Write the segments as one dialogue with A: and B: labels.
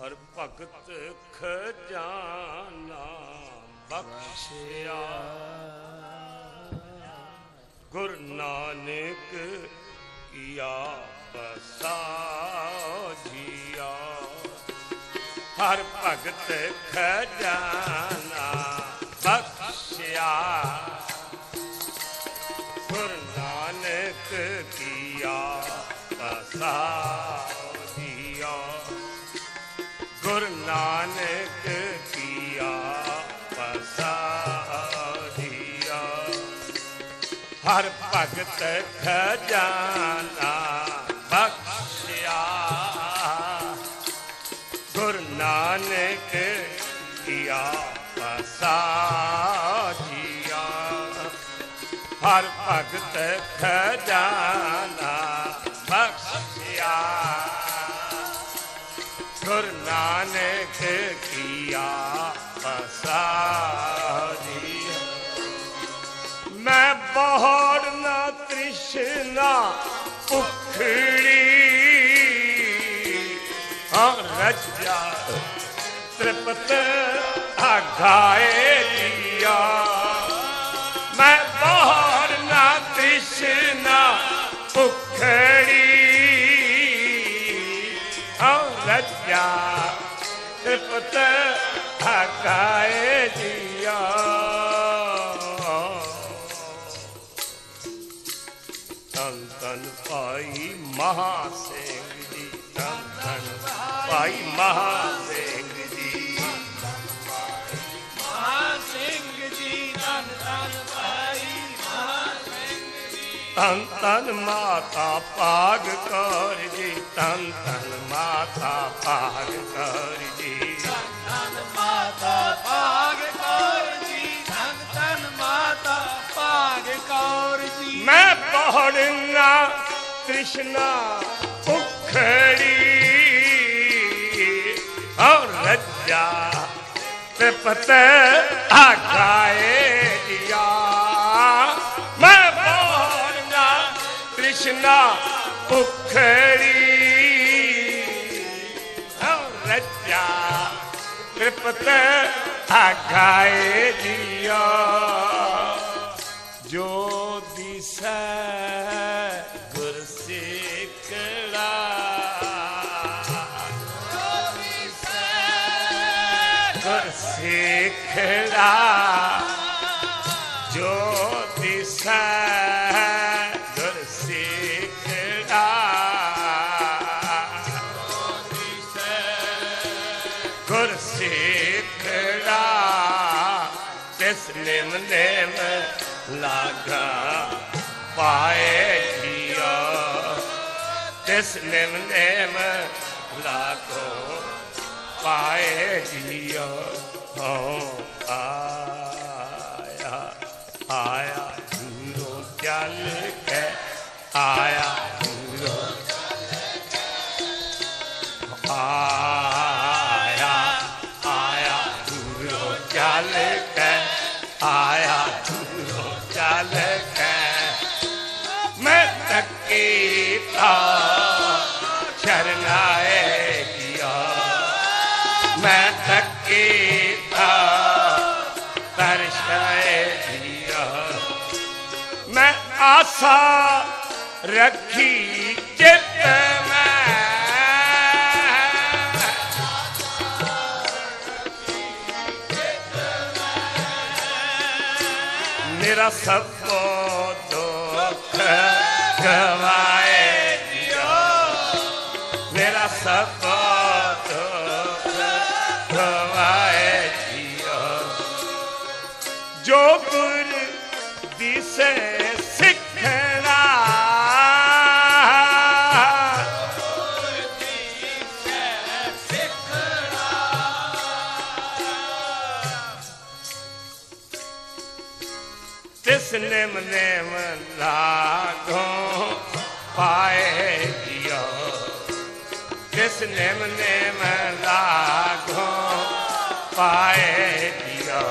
A: ਹਰ ਭਗਤ ਖਜ਼ਾਨਾ ਬਖਸ਼ਿਆ। ਗੁਰ ਨਾਨਕ ਕੀਆ ਬਸਾਜੀਆ। ਹਰ ਭਗਤ ਖਜ਼ਾਨਾ ਬਖਸ਼ਿਆ। ਗੁਰ ਨਾਨਕ ਕੀਆ ਬਸਾਜੀਆ। ਗੁਰ ਨਾਨਕ ਕੀਆ ਬਸਾਜੀਆ। ਹਰ ਭਗਤ ਖਜ਼ਾਨਾ ਬਖਸ਼ਿਆ। ਗੁਰ ਨਾਨਕ ਕੀਆ ਬਸਾਜੀਆ। ਹਰ ਭਗਤ ਖਜ਼ਾਨਾ ਬਖਸ਼ਿਆ। ਗੁਰ ਨਾਨਕ ਕੀਆ ਬਸਾਜੀਆ। ਮੈਂ ਬਹੁੜ ਨਾ ਤ੍ਰਿਸ਼ਨਾ ਭੁਖੜੀ ਰੱਜਾ ਤ੍ਰਿਪਤ ਆਘਾਏ ਜੀਆ। ਮੈਂ ਬਹੁੜ ਨਾ ਤ੍ਰਿਸ਼ਨਾ ਭੁਖੜੀ ਰੱਜਾ ਤ੍ਰਿਪਤ ਆਘਾਏ ਜੀਆ। ਧੰਨ ਧੰਨ ਭਾਈ ਮਹਾ ਸਿੰਘ ਜੀ। ਧੰਨ ਧੰਨ ਭਾਈ ਮਹਾ ਸਿੰਘ ਜੀ।
B: ਮਹਾ ਸਿੰਘ ਜੀ। ਧੰਨ ਧੰਨ ਭਾਈ ਮਹਾ ਸਿੰਘ ਜੀ।
A: ਧੰਨ ਧੰਨ ਮਾਤਾ ਭਾਗ ਕੌਰ ਜੀ। ਧੰਨ ਧੰਨ ਮਾਤਾ ਭਾਗ ਕੌਰ ਜੀ।
B: ਧੰਨ ਧੰਨ ਮਾਤਾ ਭਾਗ ਕੌਰ ਜੀ। ਧੰਨ ਧੰਨ ਮਾਤਾ ਭਾਗ ਕੌਰ ਜੀ।
A: ਮੈਂ ਬਹੁੜਨਾ ਤ੍ਰਿਸ਼ਨਾ ਭੁਖੜੀ ਰੱਜਾ ਤ੍ਰਿਪਤ ਆਘਾਏ ਜੀਆ। ਮੈਂ ਬਹੁੜਨਾ ਤ੍ਰਿਸ਼ਨਾ ਭੁਖੜੀ ਰੱਜਾ ਤ੍ਰਿਪਤ ਆਘਾਏ ਜੀਆ। ਜੋ ਦਿਸੈ ਗੁਰ ਸਿੱਖੜਾ। ਗੁਰ ਸਿੱਖੜਾ। ਜੋ ਦਿਸੈ ਗੁਰ ਸਿੱਖੜਾ। ਗੁਰ ਸਿੱਖੜਾ। ਤਿਸ ਨਿਮ ਨਿਮ ਲਾਗਾ ਪਾਏ ਜੀਆ। ਤਿਸ ਨਿਮ ਨਿਮ ਲਾਗੋ ਪਾਏ ਜੀਆ। ਹਉ ਆਇਆ ਆਇਆ ਦੂਰੋਂ ਚੱਲ ਕੇ ਆਇਆ ਦੂਰੋਂ ਆਇਆ ਆਇਆ ਦੂਰੋਂ ਚੱਲ ਕੇ ਆਇਆ ਦੂਰੋਂ ਚੱਲ ਕੇ। ਮੈਂ ਤੱਕੀ ਤਾਂ ਸ਼ਰਨਾਏ ਜੀਆ। ਮੈਂ ਤੱਕੀ ਤਾਂ ਤਰਸ਼ਾਏ ਜੀਆ। ਮੈਂ ਆਸਾ ਰੱਖੀ ਚਿੱਤ ਮੈਂ। ਮੇਰਾ ਸਭ ਦੁੱਖ ਗਵਾਏ ਜੀਓ। ਮੇਰਾ ਸਭ ਦੁੱਖ ਗਵਾਏ ਜੀਓ। ਜੋ ਗੁਰ ਦਿਸੈ ਸਿੱਖਣਾ। ਤਿਸ ਨਿਮ ਨਿਮ ਲਾਗੋ ਪਾਏ ਜੀਓ। ਤਿਸ ਨਿਮ ਨਿਮ ਲਾਗੋ ਪਾਏ ਜੀਓ।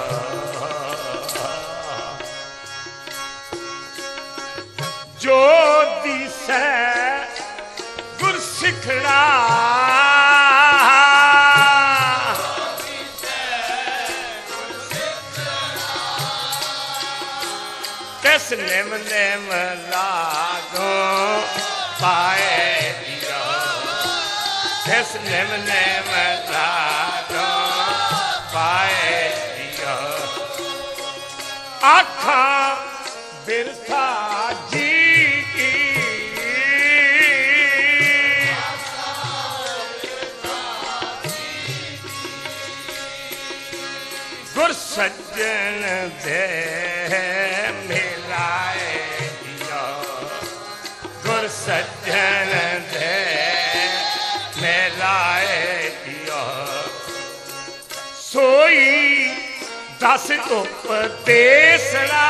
A: ਜੋ ਦਿਸੈ ਗੁਰ ਸਿੱਖੜਾ। नेम लागो पाए दियो जिस नेम लागो पाए दियो आखा बिरथा जी की गुर सज्जन दे मिलाए दियो गुर सज्जन दे मिलाए दियो सोई दस उपदेसड़ा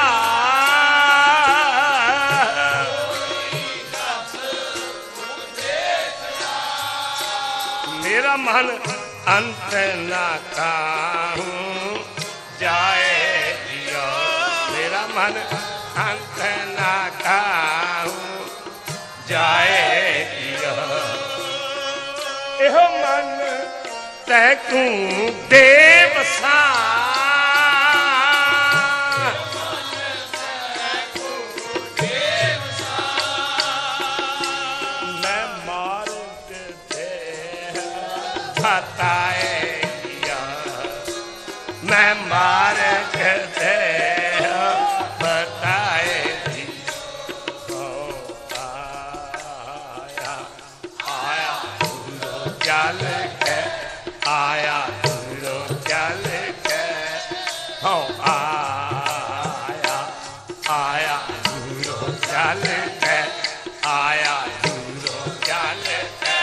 A: मेरा मन अंत ना कहूं जाए दियो मेरा मन अंत ना कहूं जाए दियो एहो मन तैकू देवसा मैं मार्ग दे बताए दिया मैं मार्ग दे बताए दिया आया चल के आया चल के हो आया चल के आया चल के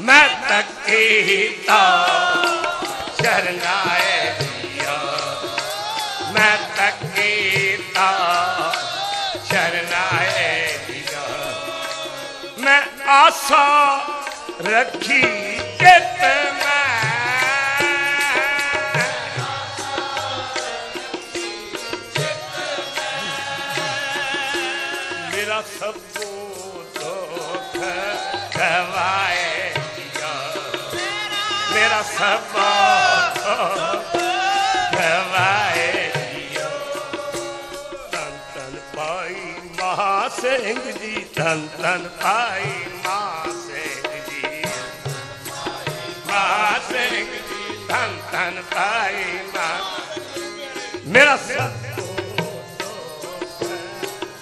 A: मैं तकी तो शरणाए दिया मैं तकी तो शरणाए दिया मैं आशा रखी चित में मेरा सब दुख गवाए दिया मेरा सब गवाए दिया तन तन पाई महासिंह जी तन तन पाई महासिंह जी महासिंह जी तन तन पाई मेरा सब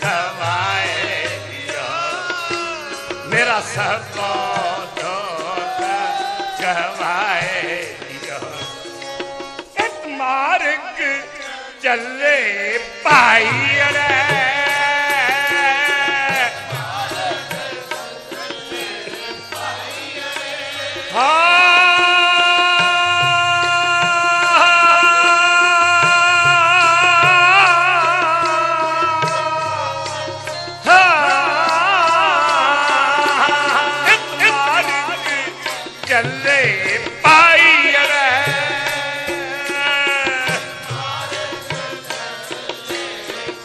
A: गवाए दिया मेरा सब गवाए दिया एक मार्ग चले पाई रे चले पाई रे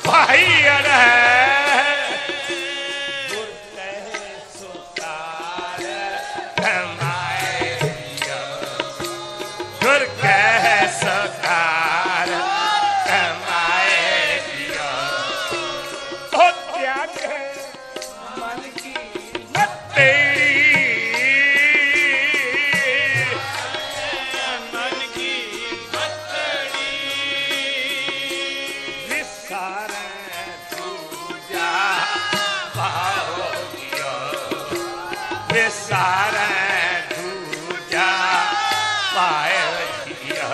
A: पाई रे गुर कहे सुतार कमाए दिया गुर कहे सुतार कमाए दिया ओ त्याग मन की मत तेरी सारा दूजा पाए दिया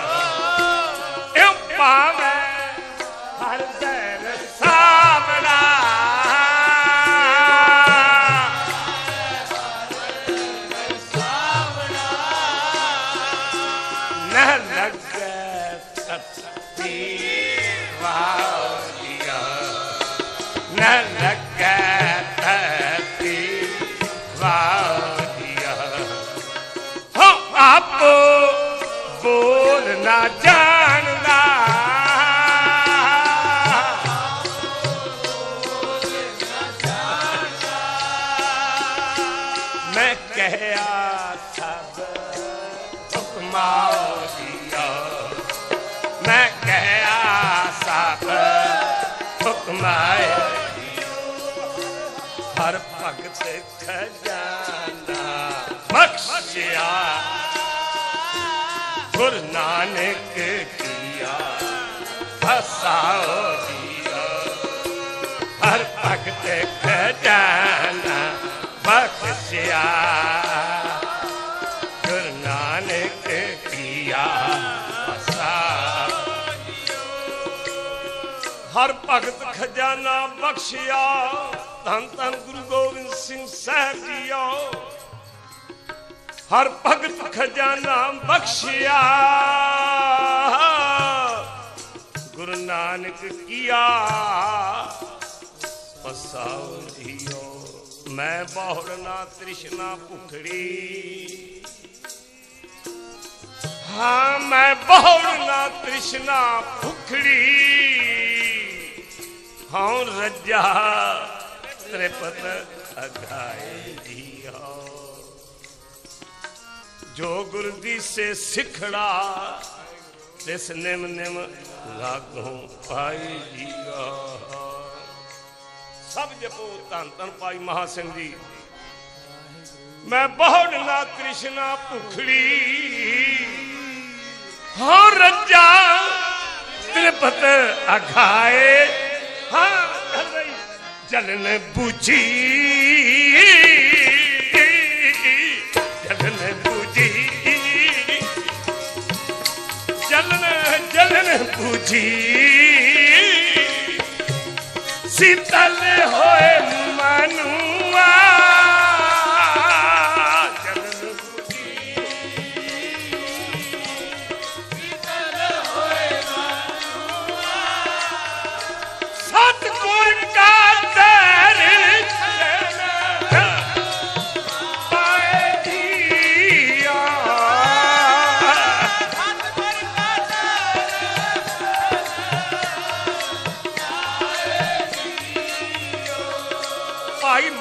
A: पावे हर दर सावड़ा न लग सती दिया न लग आप बोलना जानना मैं कहया सब हुक्माओ दिया मैं कहया सब हुक्माए खजाना बख्शिया गुरु नानक किया हसाओ दिया हर भगत खजाना बख्शिया गुरु नानक किया हर भगत खजाना बख्शिया धन धन गुरु गोबिंद सिंह साहब जी हर भगत खजाना बख्शिया गुरु नानक किया पसाओ जियो मैं बहुड़ ना तृष्णा भुखड़ी हाँ मैं बहुड़ ना तृष्णा भुखड़ी हाँ रजा त्रिपत अघाए दिया जो गुरदी से सिखड़ा तिस निम निम लागू पाई दिया सब जपो धन धन पाई महासिंह जी मैं बहुड़ ना कृष्णा भुखड़ी हाँ रजा त्रिपत अघाए हाँ जलन बुझी जलन बुझी जलन जलन बुझी शीतल होए मनुआ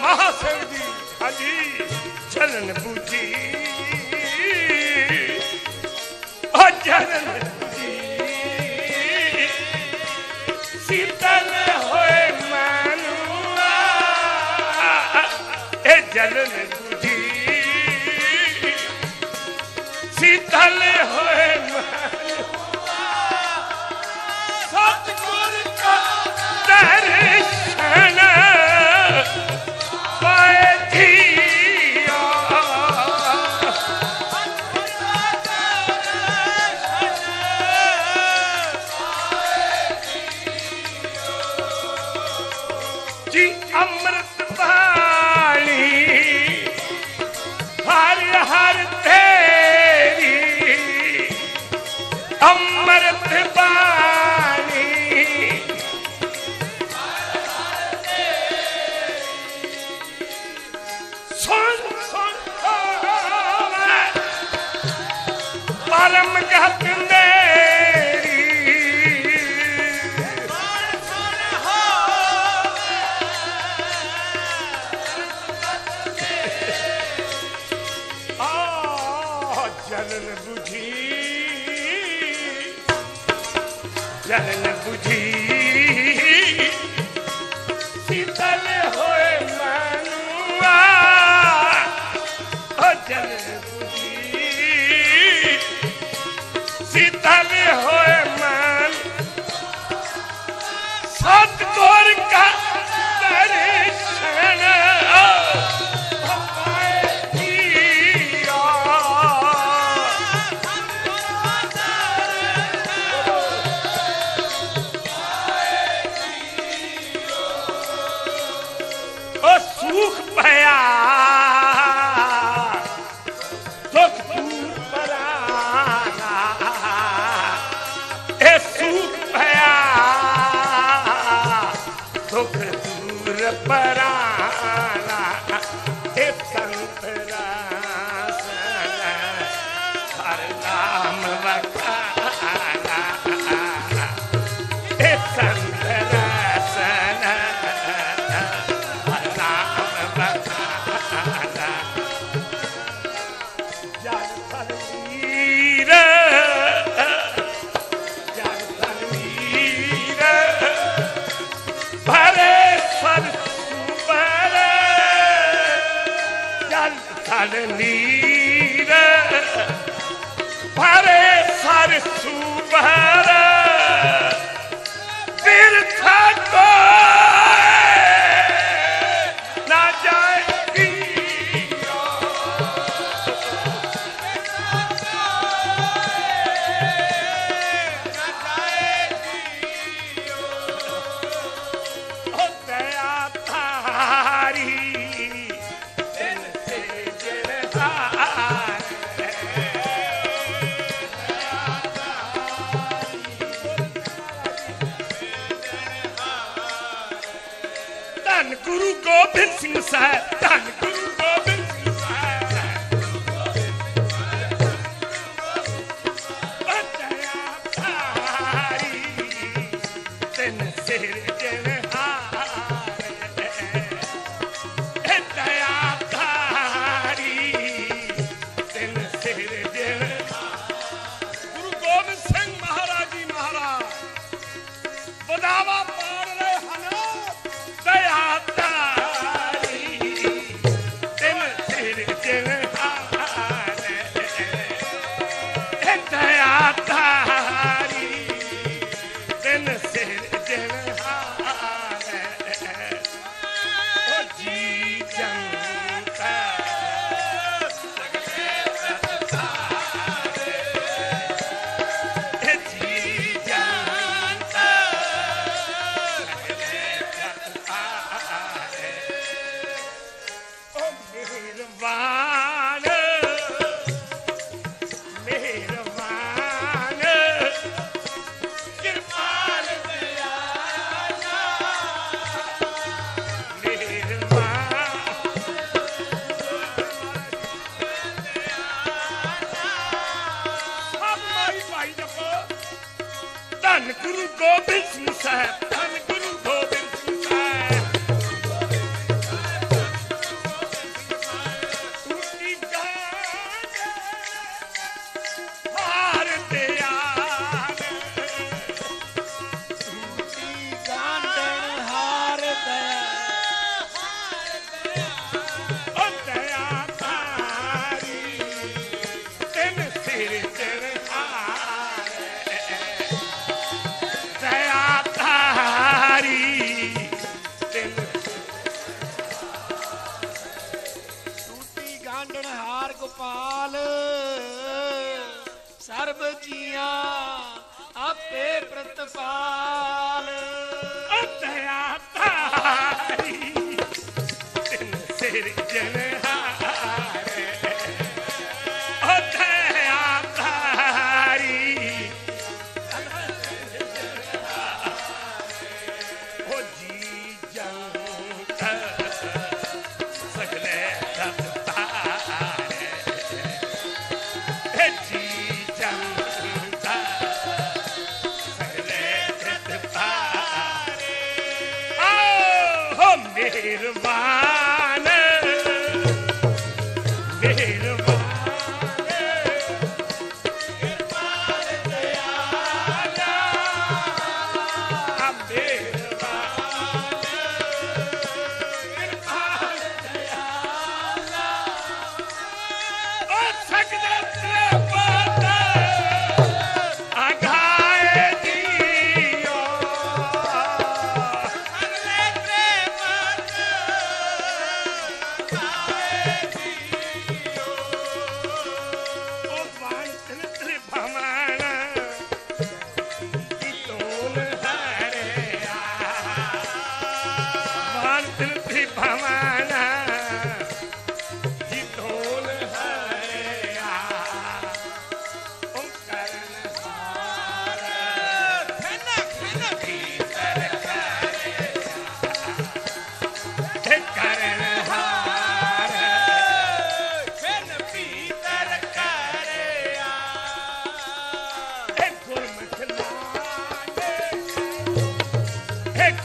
A: महासिंह जी हाजी जलन बुझी जलन बुझी शीतल होए मनुआ ए जलन बुझी शीतल होए मनुआ सतगुर का दर्शन जी अमृत पानी हर हर तेरी अमृत पानी सुन सुन परम गत मेरी जलन बुझी जलन बुझी शीतल होए मनुआ जलन बुझी शीतल होए मन सतगुर का दर्शन जल नीर भरे सर सुभर बिरथा को ना जाएगी ओ दया तारी गुरु गोबिंद सिंह साहब धन गुरु गोबिंद सिंह साहब दया तारी तिन सिर जनहार दया तारी तिन सिर जनहार गुरु गोबिंद सिंह महाराज जी महाराज बदावा पार रहे हन दया धन गुरु गोबिंद सिंह साहब धन गुरु गोबिंद सिंह साहब टूटी गांड हार दयाल
B: टूटी गांडन हार
A: ओ दया तारी तिन सिर जनहार दया तारी तिन
B: टूटी गांडन हार गोपाल सर्ब जिया आपे प्रतपाल
A: दया तारी तिन सिर जनहार ओ दया तारी ओ जी जंत सगले रफ्तार जी जंत सगले रफ्तार हो मेहरबान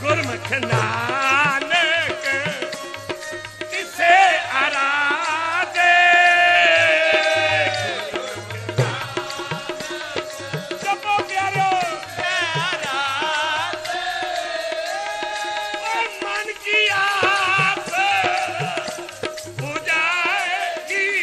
A: गुरमुख नानक इसे आराधे जपो प्यारो मन की आस बुझाएगी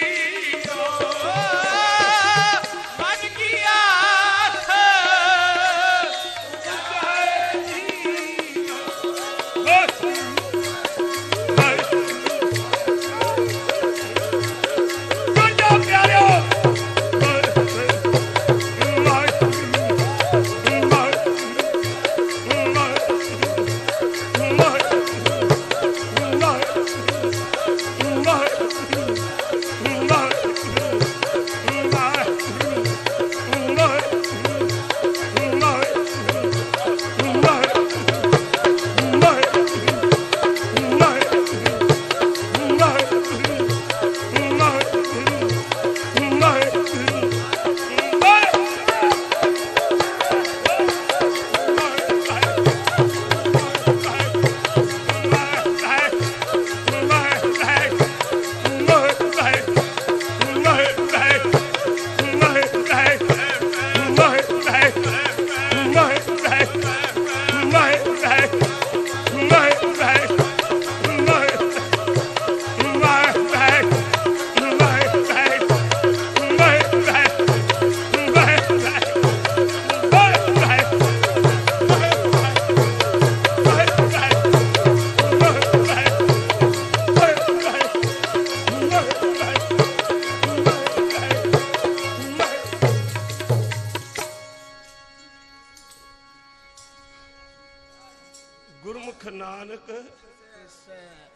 A: सुख नानक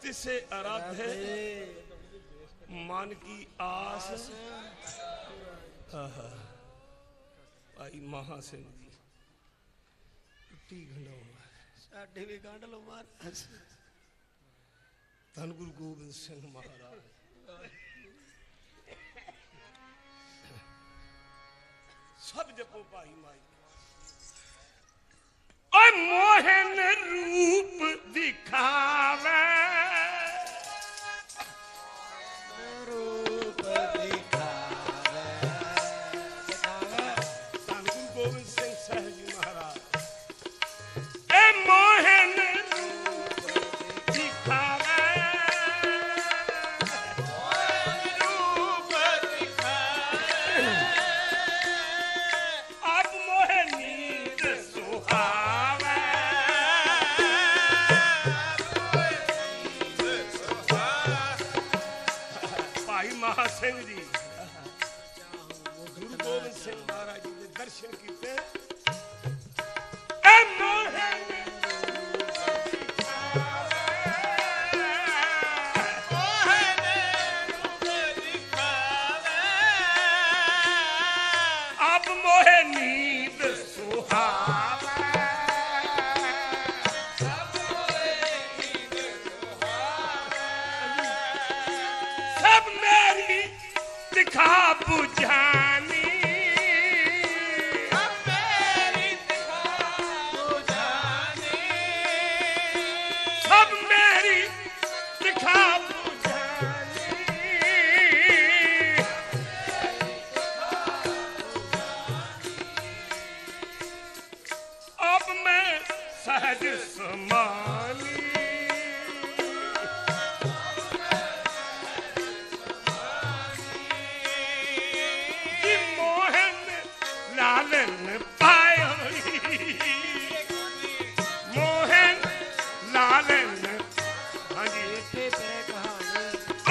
A: तिसे आराधे मन की आस। भाई महा सिंह जी टुट्टी गंढो साडे भी गंढ लो महाराज। धन गुरु गोबिंद सिंह महाराज सब जपो भाई माई। और मोहन रूप दिखावे
B: रूप दिखावे
A: धन गुरु गोबिंद सिंह साहब जी महाराज। ए मोहन रूप दिखावे
B: रूप दिखावे
A: अब मोहे नींद सुहावे। भाई महा सिंह जी गुरु गोबिंद सिंह महाराज जी के दर्शन किए। ए मोहे अब मोहे नींद सुहावे। सब मेरी दिखा बुझानी सब मेरी दिखा बुझानी। अब मैं सहज समानी कि मोहन लालन पायो मोहन लालन। हाँ जी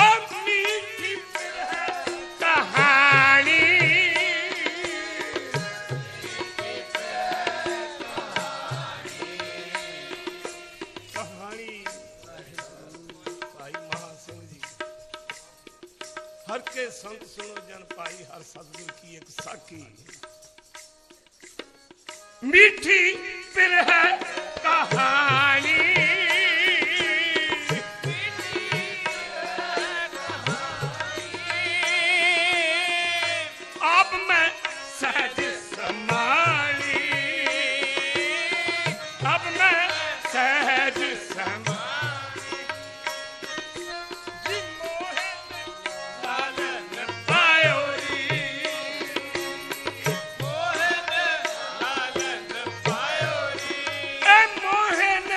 A: अब मीठी कहानी कहानी भाई महा सिंह जी हर के संत सुनो जन पाई हर सतगुर की एक साखी। मीठी फिर है कहानी अब मैं सहज समानी अब मैं सहज समानी जी मोहन लालन पायो ए मोहन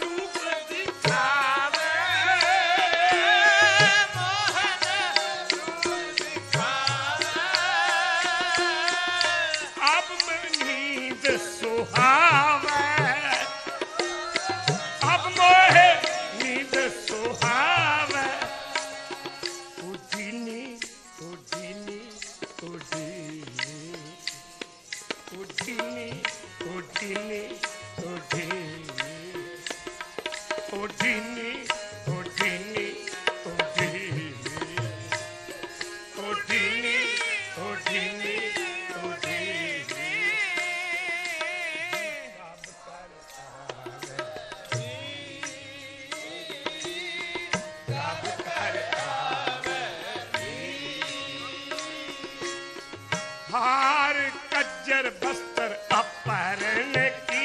A: रूप दिखावे अब मैं नींद सुहावे। अब मोहे नींद सुहावे। उठिनी उठिनी उठिनी उठिनी उठिनी उठिनी उठिनी उठिनी उठिनी उठिनी उठिनी रब कर आवे रब कर आवे। हार कज्जर बस्तर अपहरण की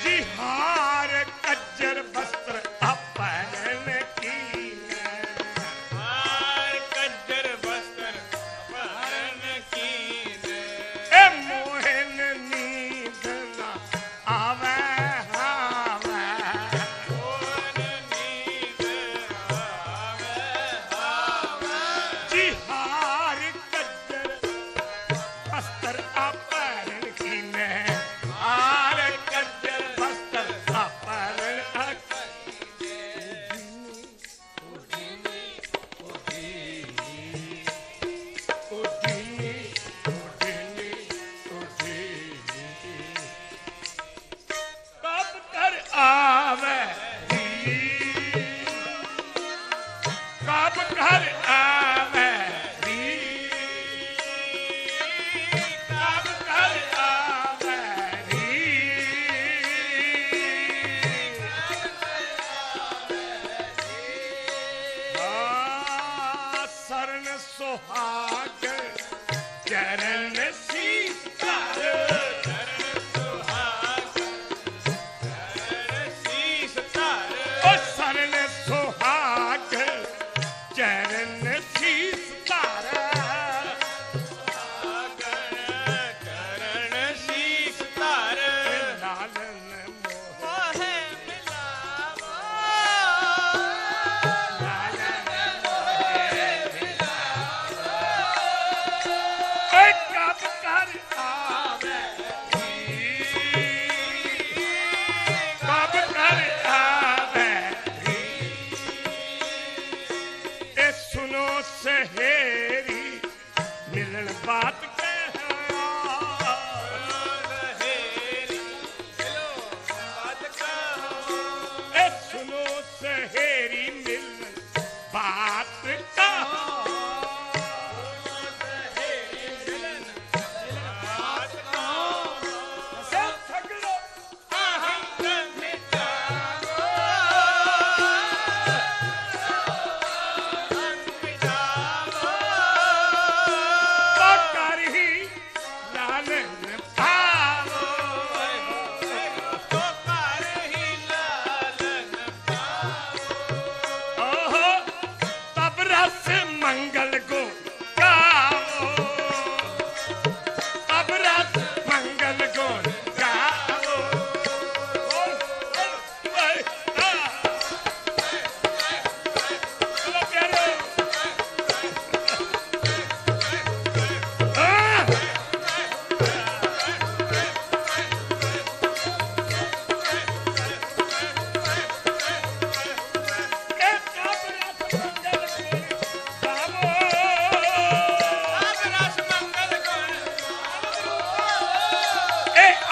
A: जी हार कज्जर बस्त्र अपहरण की ए मोहन नींद ना आवे आवे। घर आवे री कब घर आवे री शरण सुहाग चरण सीतार शरण सुहाग चरण शीस तारा
B: चरण शीस तार
A: लालन
B: मोहे मिलावो
A: कब कर आवे कब कर आवे ए सुनो सहेरी मिलन बात सुनो सहेरी मिलन बात कहो मंगल को गाओ अब रात मंगल को गाओ चलो प्यारे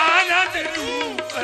A: आनंद रूप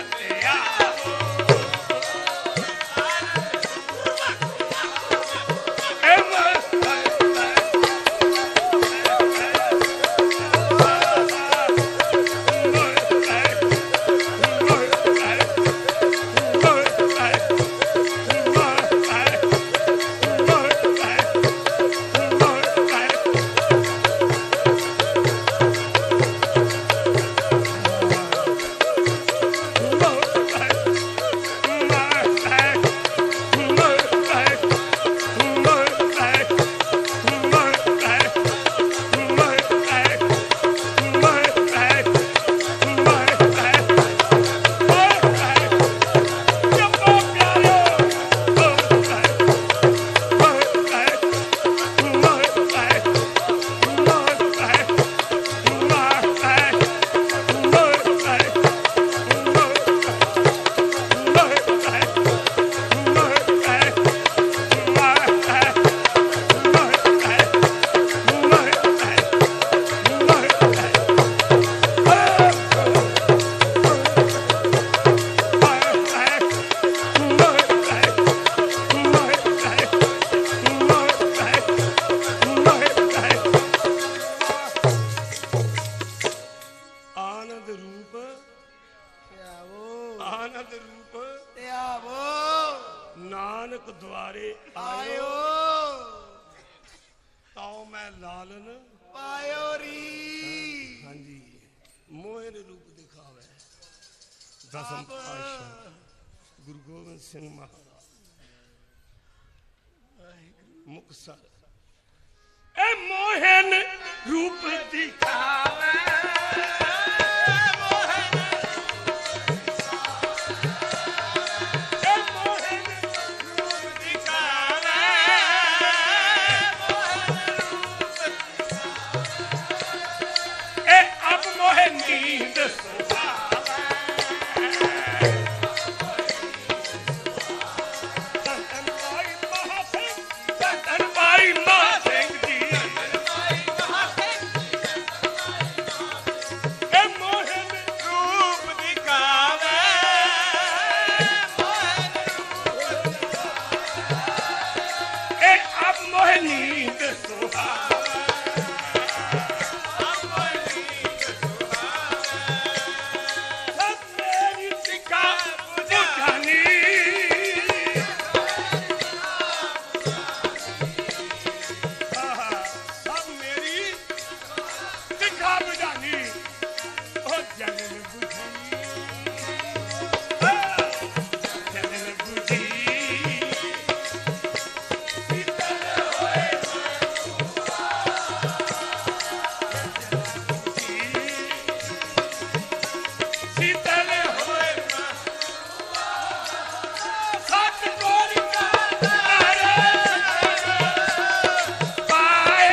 A: नानक द्वारे आयो ताओ मैं लालन
B: पायो री
A: हाँ जी मोहन रूप दिखावे दसम पातशाह गुरु गोविंद सिंह महाराज मुक्तसर ए मोहन रूप दिखावे नींद अब मोहन कोई नींद सुहावे सब मेरी टिका बुझानी सब मेरी टिका बुझानी ओ जगन बुझी जगन बुझी शीतल होए सत गोर का पाए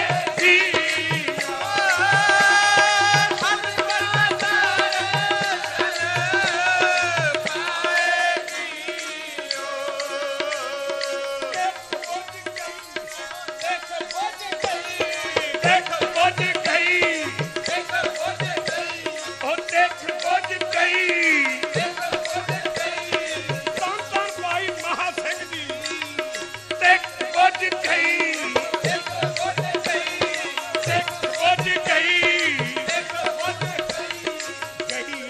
A: देख बुझ गई ओ देख बुझ गई कौन कौन भाई महासिंह जी देख बुझ गई देख बुझ गई गई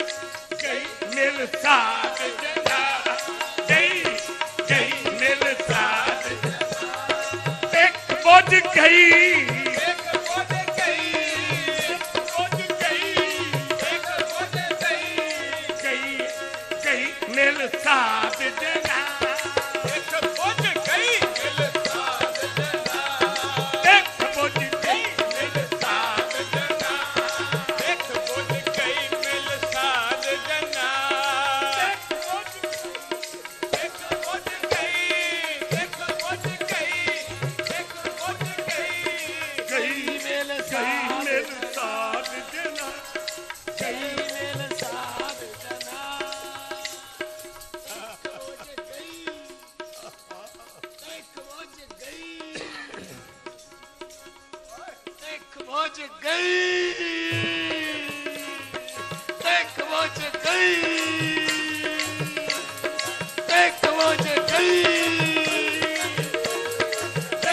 A: गई मिल साथ जना गई गई मिल साथ देख बुझ गई मिल साथ जना देख बुझ गई मिल साथ जना देख बुझ गई मिल साथ जना देख बुझ गई मिल साथ जना देख बुझ गई गई मिल साथ जना गई मिल साथ जना
B: पहुंच गई देख पहुंच गई देख पहुंच गई
A: देख बुझ गई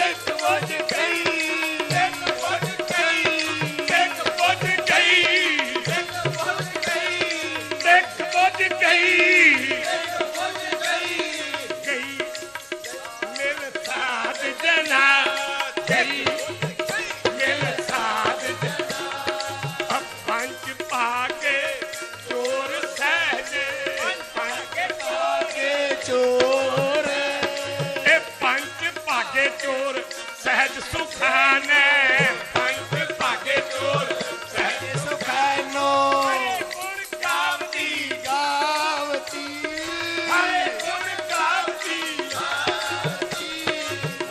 A: देख बुझ गई देख बुझ गई
B: देख पहुंच गई
A: देख बुझ गई
B: गई
A: मिल साथ जना गई मिल साथ जना अब पंच पाके चोर सहजे पंच पाके
B: चोर
A: ए पंच पाके चोर सहज सुखाने पंच पाके चोर सहज
B: सुखानो
A: गुण गावती
B: गावती
A: हरे गुण गावती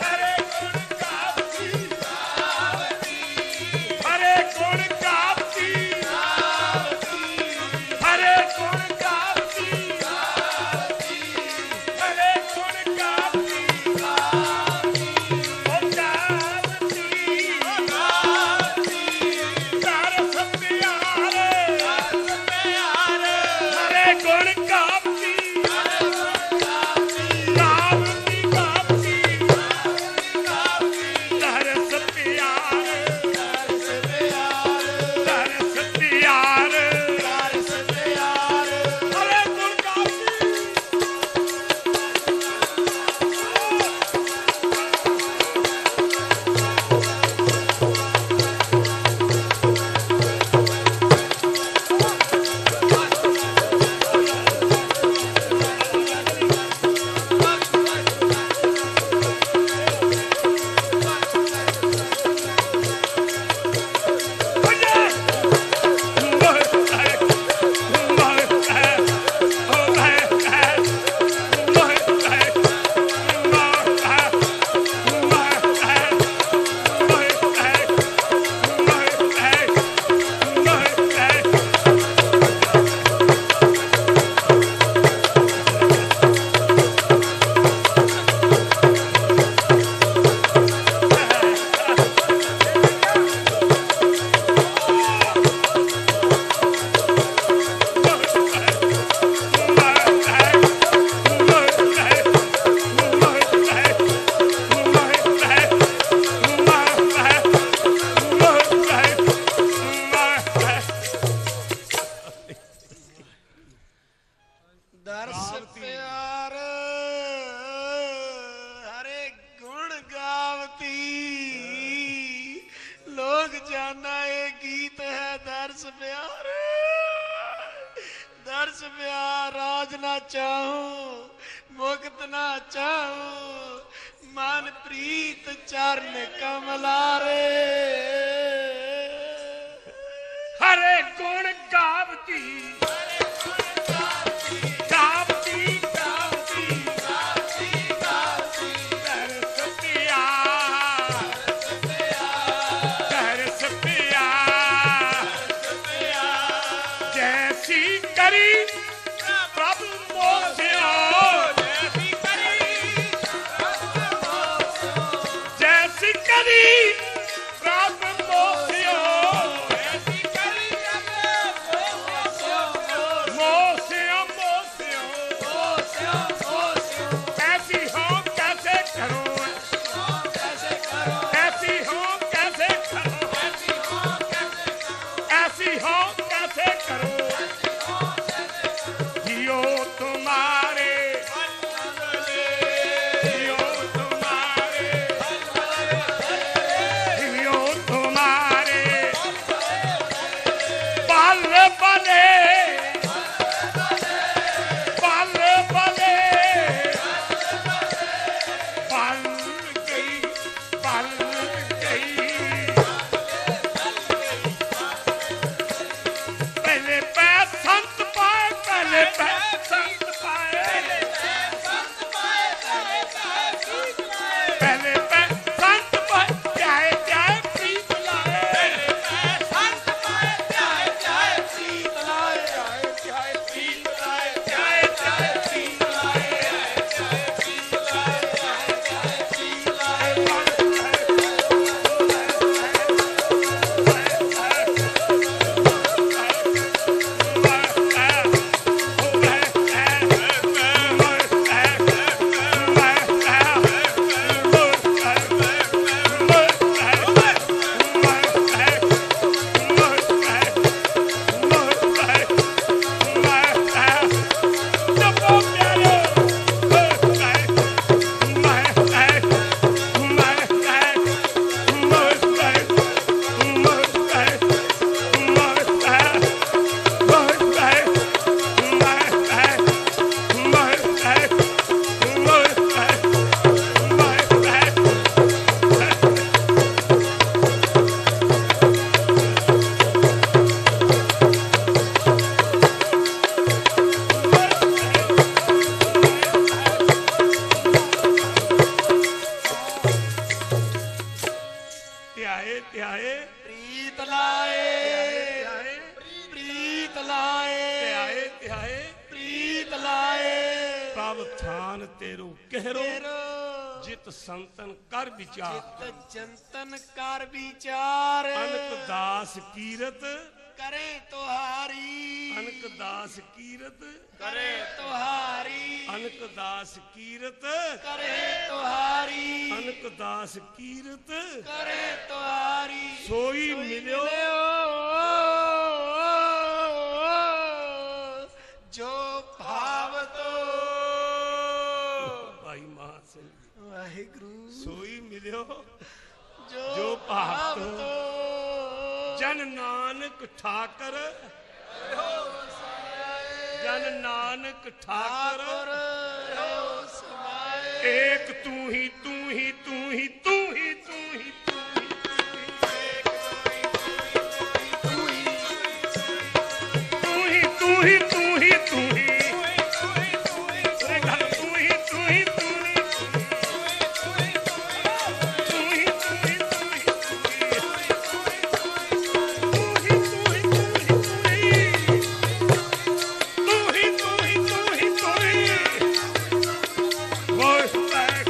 A: हरे गुण गावती हरे गुण गावती हरे गुण गावती हरे गुण गावती ओ गावती
B: ਪ੍ਰੀਤ ਚਰਨ ਕਮਲਾਰੇ
A: ਹਰੇ ਗੁਣ ਗਾਵਤੀ ਗਾਵਤੀ ਗਾਵਤੀ ਦਰਸ ਪਿਆ ਦਰਸ ਪਿਆ ਜੈਸੀ ਕਰੀ ਪ੍ਰਭ ਮੋਸਿਓ ਜੈਸੀ ਕਰੀ ਪ੍ਰਭ ਮੋਸਿਓ ਮੋਸਿਓ ਮੋਸਿਓ ਐਸੀ ਹੋ ਕੈਸੇ ਕਰੋ ऐसी हो कैसे करो ऐसी हो कैसे करो जियो तुम्हारे जियो तुम्हारे जियो तुम्हारे बल बले बल बले बल गई बल गई पहले पै संत पाए पहले पै संत पाए पहले पै संत पाए जाए जाए प्रीत लाए जाए जाए प्रीत ਧਿਆਏ ਧਿਆਏ
B: ਪ੍ਰੀਤ ਲਾਏ ਪ੍ਰੀਤ ਲਾਏ
A: ਧਿਆਏ ਧਿਆਏ
B: ਪ੍ਰੀਤ ਲਾਏ
A: ਪ੍ਰਭ ਥਾਨ ਤੇਰੋ ਕਹਿਰੋ ਜਿਤ ਸੰਤਨ ਕਰ ਵਿਚਾਰ
B: ਜਿਤ ਚੰਤਨ ਕਰ ਵਿਚਾਰ
A: ਅਨਕ ਦਾਸ ਕੀਰਤ
B: ਕਰੇ ਤੁਹਾਰੀ
A: ਅਨਕ ਦਾਸ ਕੀਰਤ
B: ਕਰੇ ਤੁਹਾਰੀ
A: ਅਨਕ ਦਾਸ ਕੀਰਤ
B: ਕਰੇ ਤੁਹਾਰੀ
A: ਅਨਕ ਦਾਸ ਕੀਰਤ
B: ਕਰੇ ਤੁਹਾਰੀ
A: ਸੋਈ ਮਿਲਿਓ
B: ਜੋ ਭਾਵ ਤੋ
A: ਭਾਈ ਮਹਾਂ ਸਿੰਘ
B: ਵਾਹਿਗੁਰੂ
A: ਸੋਈ ਮਿਲਿਓ
B: ਜੋ
A: ਜੋ ਭਾਵ ਤੋ
B: ਤੋ
A: ਜਨ ਨਾਨਕ ਠਾਕਰ ਜਨ ਨਾਨਕ ਠਾਕਰ
B: ਠਾਕੁਰ ਹੋ ਸਮਾਏ
A: ਏਕ ਤੂੰ ਹੀ ਤੂੰ ਹੀ ਤੂੰ ਹੀ ਤੂੰ ਹੀ ਤੂੰ ਹੀ ਤੂੰ ਹੀ ਤੂੰ ਹੀ ਤੂੰ ਹੀ ਰੇ ਗੱਲ ਤੂੰ ਹੀ ਤੂੰ ਹੀ ਤੂੰ ਹੀ ਤੂੰ ਹੀ ਤੂੰ ਹੀ ਤੂੰ ਹੀ Voice back.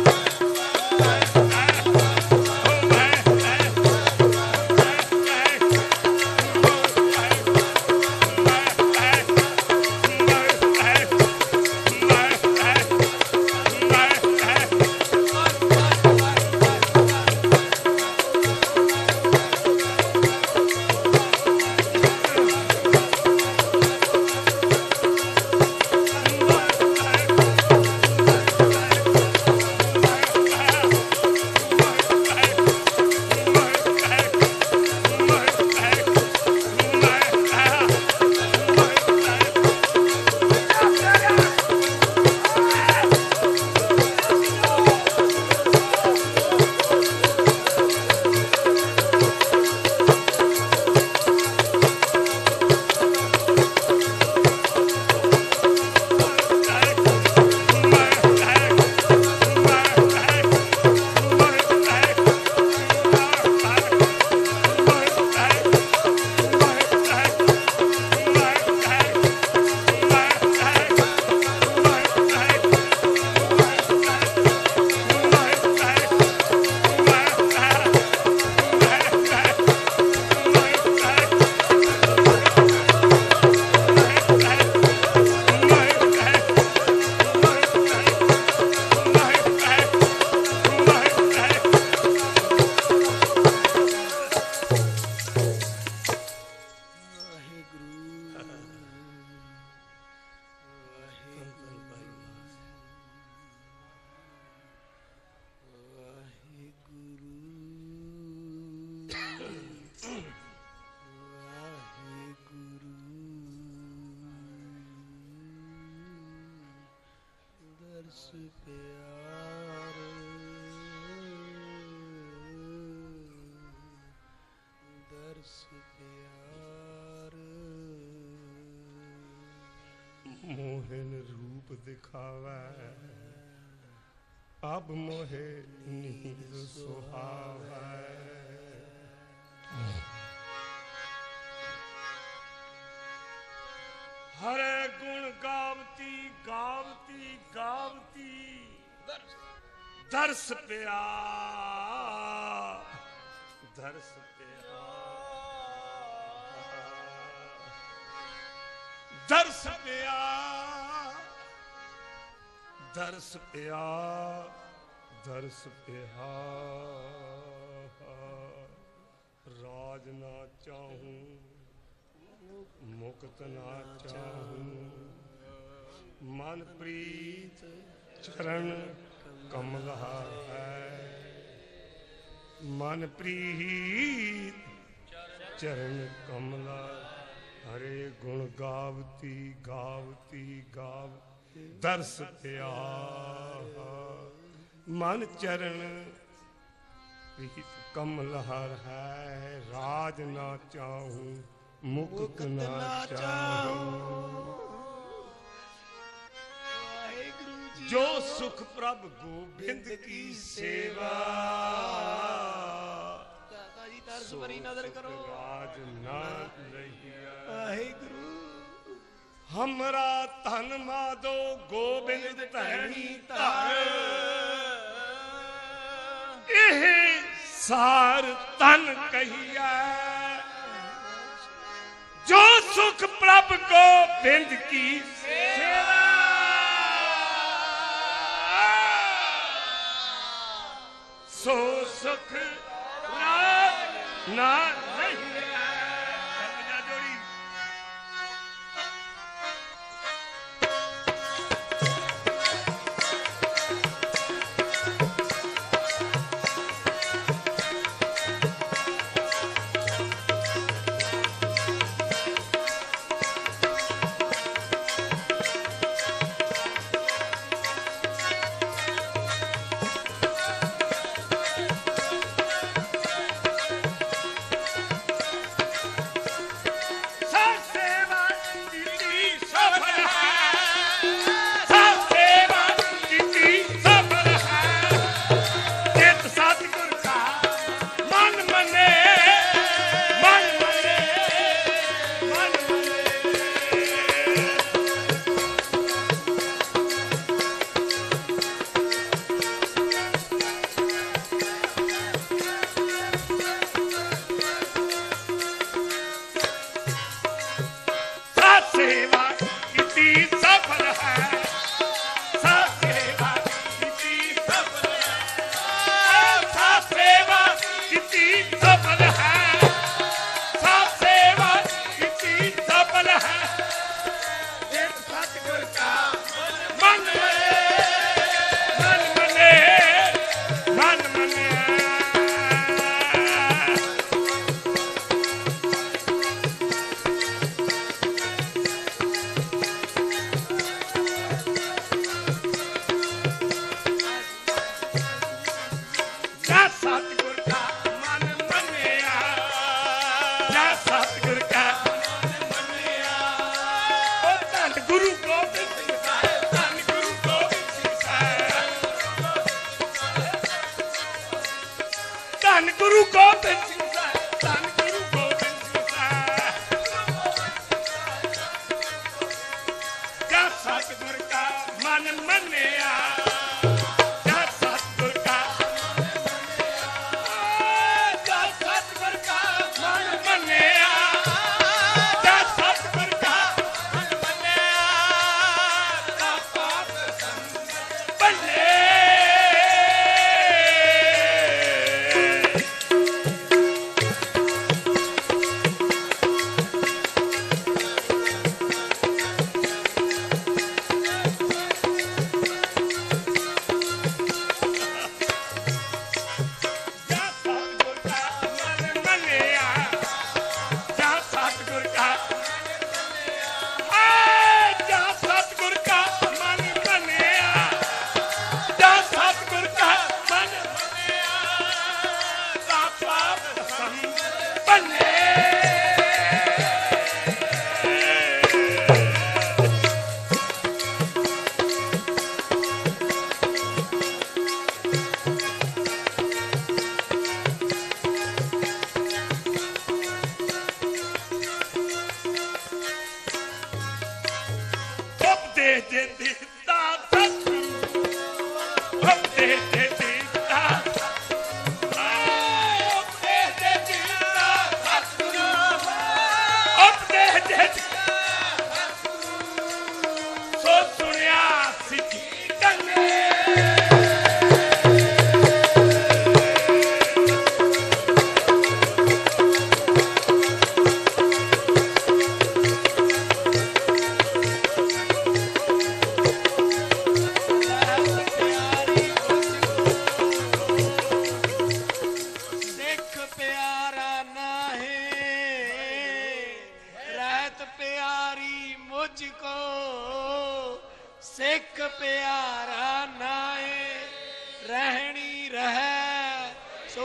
A: दिखावे अब मोहे नींद सुहावे हरे गुण गावती गावती गावती दर्श पिया दर्श पिया दर्श पिया दर्श पिया दर्श पिया राज ना चाहूं मुक्त ना चाहूं मन प्रीत चरण कमल है मन प्रीत चरण कमला हरे गुण गावती गावती गाव दर्श पिया मन चरण प्रीत कमल हर है राज ना चाहूं मुक्त ना चाहूं जो सुख प्रभ गोविंद की सेवा
B: तरस भरी नजर करो
A: राज ना लहिया
B: वाहिगुरु
A: हमरा तन माधो गोबिंद धरणी धर एह सार तन कहिया जो सुख प्रभ गोबिंद की सेवा सो सुख ना नहीं जोड़ी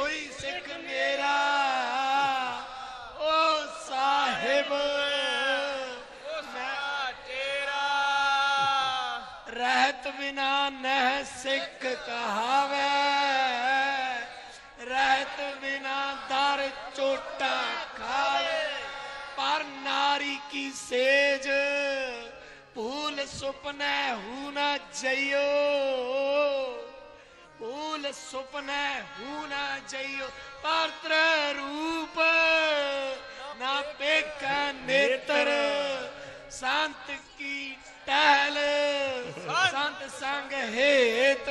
B: सोई सिख मेरा ओ साहिब मैं तेरा रहत बिना नह सिख कहावे रहत बिना दर चोटा खावे पर नारी की सेज भूल सुपने हूं न जइयो भूल सुपने हूं न जइयो पात्र रूप ना पेख नेत्र संत की टहल संत संग हेत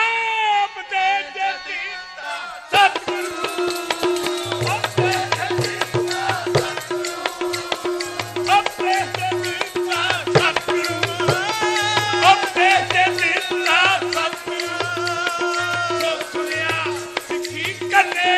A: आप दे दीता सतगुरु आप दे दीता सतगुरु आप दे दीता सतगुरु आप दे दीता सतगुरु जो सुनिया सिखी करने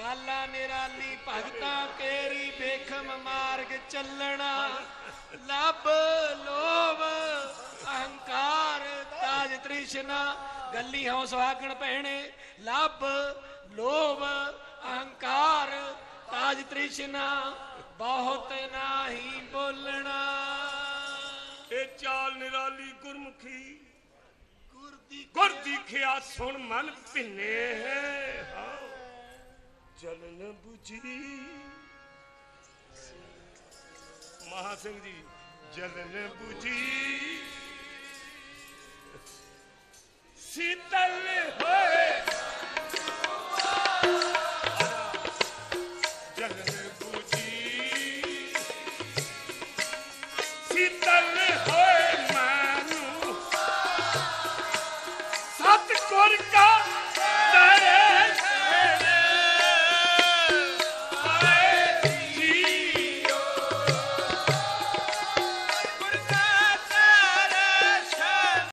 B: ਚਾਲਾ ਨਿਰਾਲੀ ਭਗਤਾਂ ਕੇਰੀ ਵੇਖਮ ਮਾਰਗ ਚੱਲਣਾ ਲੱਭ ਲੋਭ ਅਹੰਕਾਰ ਤਾਜ ਤ੍ਰਿਸ਼ਨਾ ਗੱਲੀ ਹਉ ਸੁਹਾਗਣ ਭੈਣੇ ਲੱਭ ਲੋਭ ਅਹੰਕਾਰ ਤਾਜ ਤ੍ਰਿਸ਼ਨਾ ਬਹੁਤ ਨਾਹੀ ਬੋਲਣਾ।
A: ਇਹ ਚਾਲ ਨਿਰਾਲੀ ਗੁਰਮੁਖੀ
B: ਗੁਰ
A: ਗੁਰ ਦੀਖਿਆ ਸੁਣ ਮਨ ਭਿੰਨੇ ਹੈ ਜਲਨ 부ਜੀ ਮਹਾ ਸਿੰਘ ਜੀ ਜਲਨ 부ਜੀ ਸੀਤਲ